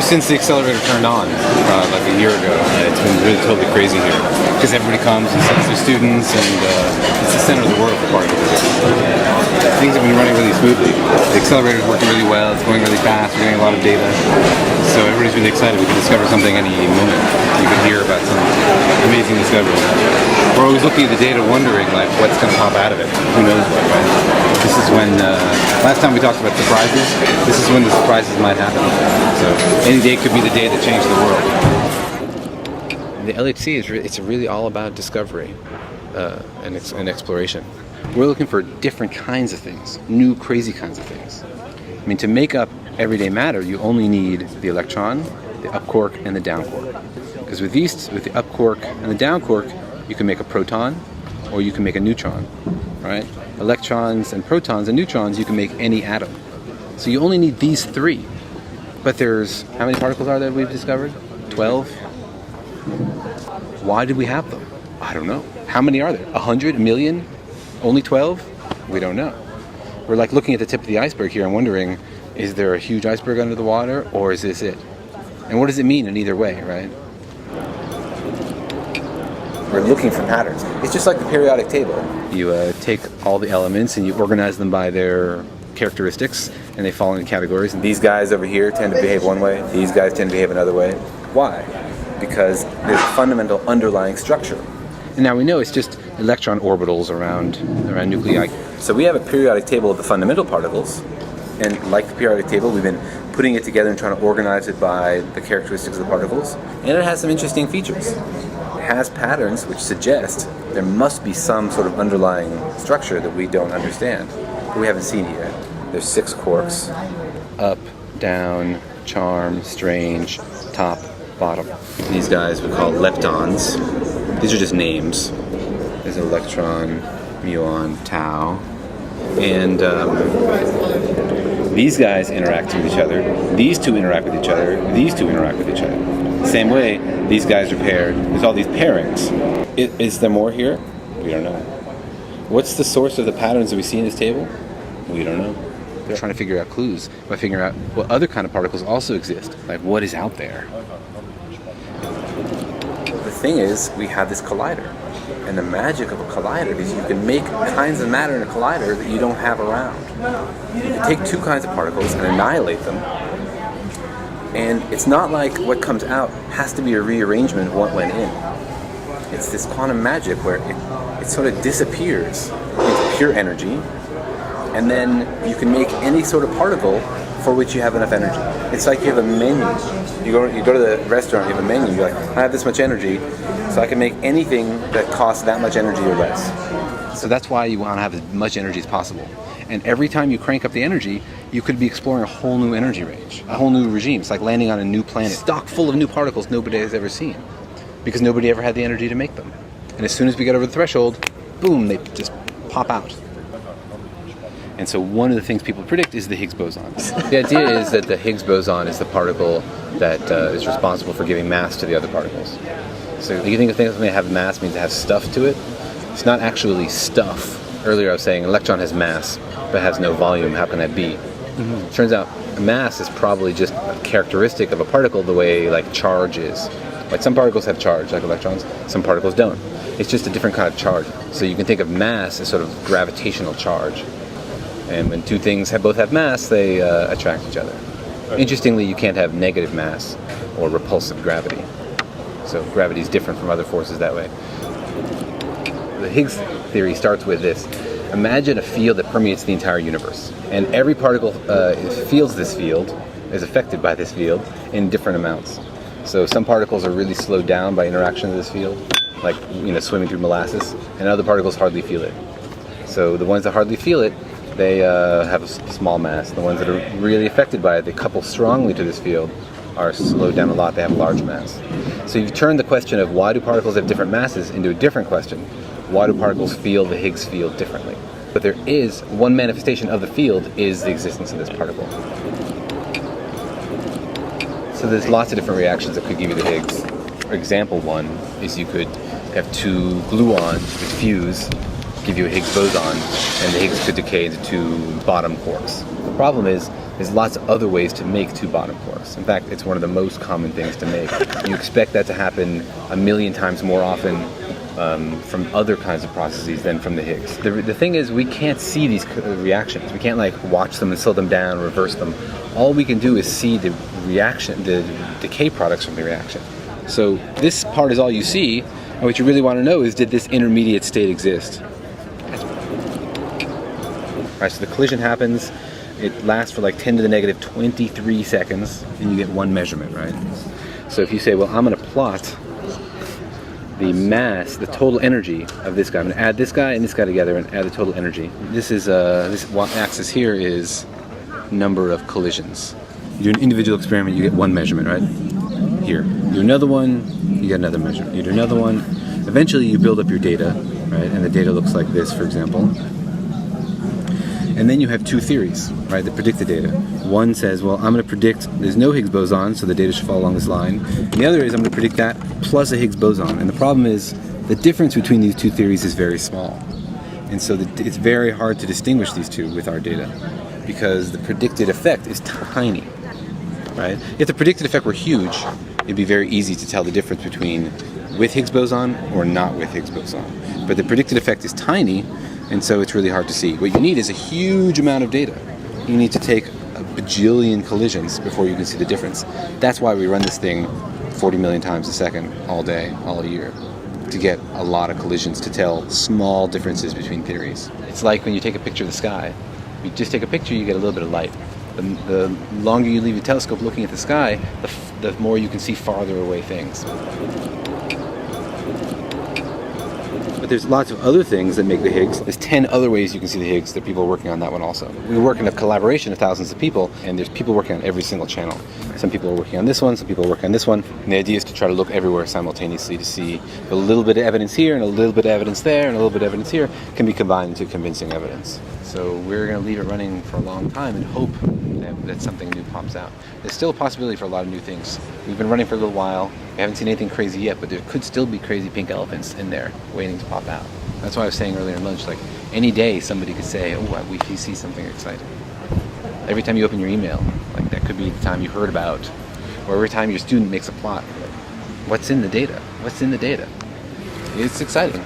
Ever since the accelerator turned on, like a year ago, it's been really totally crazy here. Because everybody comes and sends their students, and it's the center of the world for particles. Things have been running really smoothly. The accelerator is working really well, it's going really fast, we're getting a lot of data. So everybody's really excited. We can discover something any moment. You can hear about some amazing discovery. We're always looking at the data wondering like what's going to pop out of it. Who knows what, right? This is when, last time we talked about surprises, this is when the surprises might happen. So any day could be the day that changed the world. The LHC it's really all about discovery and exploration. We're looking for different kinds of things, new crazy kinds of things. I mean, to make up everyday matter, you only need the electron, the up quark, and the down quark. Because with the up quark and the down quark, you can make a proton, or you can make a neutron, right? Electrons and protons and neutrons, you can make any atom. So you only need these three. But there's, how many particles are there we've discovered? 12? Why did we have them? I don't know. How many are there? 100? A million? Only 12? We don't know. We're like looking at the tip of the iceberg here and wondering, is there a huge iceberg under the water, or is this it? And what does it mean in either way, right? We're looking for patterns. It's just like the periodic table. You take all the elements and you organize them by their characteristics, and they fall into categories. And these guys over here tend to behave one way, these guys tend to behave another way. Why? Because there's a fundamental underlying structure. And now we know it's just electron orbitals around nuclei. So we have a periodic table of the fundamental particles, and like the periodic table, we've been putting it together and trying to organize it by the characteristics of the particles. And it has some interesting features. It has patterns which suggest there must be some sort of underlying structure that we don't understand, but we haven't seen it yet. There's 6 quarks. Up, down, charm, strange, top, bottom. These guys we call leptons. These are just names. There's an electron, muon, tau. And these guys interact with each other. These two interact with each other. These two interact with each other. Same way, these guys are paired. There's all these pairings. Is there more here? We don't know. What's the source of the patterns that we see in this table? We don't know. They're trying to figure out clues by figuring out what other kind of particles also exist. Like, what is out there? The thing is, we have this collider. And the magic of a collider is you can make kinds of matter in a collider that you don't have around. You can take two kinds of particles and annihilate them. And it's not like what comes out has to be a rearrangement of what went in. It's this quantum magic where it sort of disappears into pure energy, and then you can make any sort of particle for which you have enough energy. It's like you have a menu. You go to the restaurant, you have a menu, you're like, I have this much energy, so I can make anything that costs that much energy or less. So that's why you want to have as much energy as possible. And every time you crank up the energy, you could be exploring a whole new energy range, a whole new regime. It's like landing on a new planet, stock full of new particles nobody has ever seen, because nobody ever had the energy to make them. And as soon as we get over the threshold, boom, they just pop out. And so one of the things people predict is the Higgs boson. The idea is that the Higgs boson is the particle that is responsible for giving mass to the other particles. So you think of things that have mass means it has stuff to it. It's not actually stuff. Earlier I was saying an electron has mass, but has no volume. How can that be? Mm-hmm. Turns out mass is probably just a characteristic of a particle the way like charge is. Like some particles have charge, like electrons. Some particles don't. It's just a different kind of charge. So you can think of mass as sort of gravitational charge. And when two things both have mass, they attract each other. Interestingly, you can't have negative mass or repulsive gravity. So gravity is different from other forces that way. The Higgs theory starts with this. Imagine a field that permeates the entire universe. And every particle feels this field, is affected by this field, in different amounts. So some particles are really slowed down by interaction with this field, like swimming through molasses, and other particles hardly feel it. So the ones that hardly feel it, they have a small mass. The ones that are really affected by it, they couple strongly to this field, are slowed down a lot, they have a large mass. So you've turned the question of why do particles have different masses into a different question. Why do particles feel the Higgs field differently? But there is one manifestation of the field is the existence of this particle. So there's lots of different reactions that could give you the Higgs. For example one is you could have two gluons which fuse, give you a Higgs boson, and the Higgs could decay into two bottom quarks. The problem is There's lots of other ways to make two bottom quarks. In fact, it's one of the most common things to make. You expect that to happen a million times more often from other kinds of processes than from the Higgs. The thing is, we can't see these reactions. We can't like watch them and slow them down, reverse them. All we can do is see the reaction, the decay products from the reaction. So this part is all you see, and what you really want to know is, did this intermediate state exist? Right, so the collision happens, it lasts for like 10 to the negative 23 seconds, and you get one measurement, right? So if you say, well, I'm going to plot the mass, the total energy of this guy. I'm going to add this guy and this guy together and add the total energy. This is this axis here is number of collisions. You do an individual experiment, you get one measurement, right? Here. You do another one, you get another measurement. You do another one. Eventually you build up your data, right? And the data looks like this, for example. And then you have two theories, right, that predict the data. One says, well, I'm going to predict there's no Higgs boson, so the data should fall along this line. And the other is I'm going to predict that plus a Higgs boson. And the problem is the difference between these two theories is very small. And so it's very hard to distinguish these two with our data because the predicted effect is tiny, right? If the predicted effect were huge, it'd be very easy to tell the difference between with Higgs boson or not with Higgs boson. But the predicted effect is tiny, and so it's really hard to see. What you need is a huge amount of data. You need to take a bajillion collisions before you can see the difference. That's why we run this thing 40 million times a second, all day, all year, to get a lot of collisions to tell small differences between theories. It's like when you take a picture of the sky. If you just take a picture, you get a little bit of light. The longer you leave your telescope looking at the sky, the more you can see farther away things. But there's lots of other things that make the Higgs. There's 10 other ways you can see the Higgs. There are people working on that one also. We work in a collaboration of thousands of people, and there's people working on every single channel. Some people are working on this one, some people are working on this one. And the idea is to try to look everywhere simultaneously to see a little bit of evidence here, and a little bit of evidence there, and a little bit of evidence here can be combined into convincing evidence. So we're going to leave it running for a long time and hope that something new pops out. There's still a possibility for a lot of new things. We've been running for a little while. We haven't seen anything crazy yet, but there could still be crazy pink elephants in there waiting to pop out. That's why I was saying earlier in lunch, like any day somebody could say, oh, we see something exciting. Every time you open your email, like that could be the time you heard about, or every time your student makes a plot. What's in the data? What's in the data? It's exciting.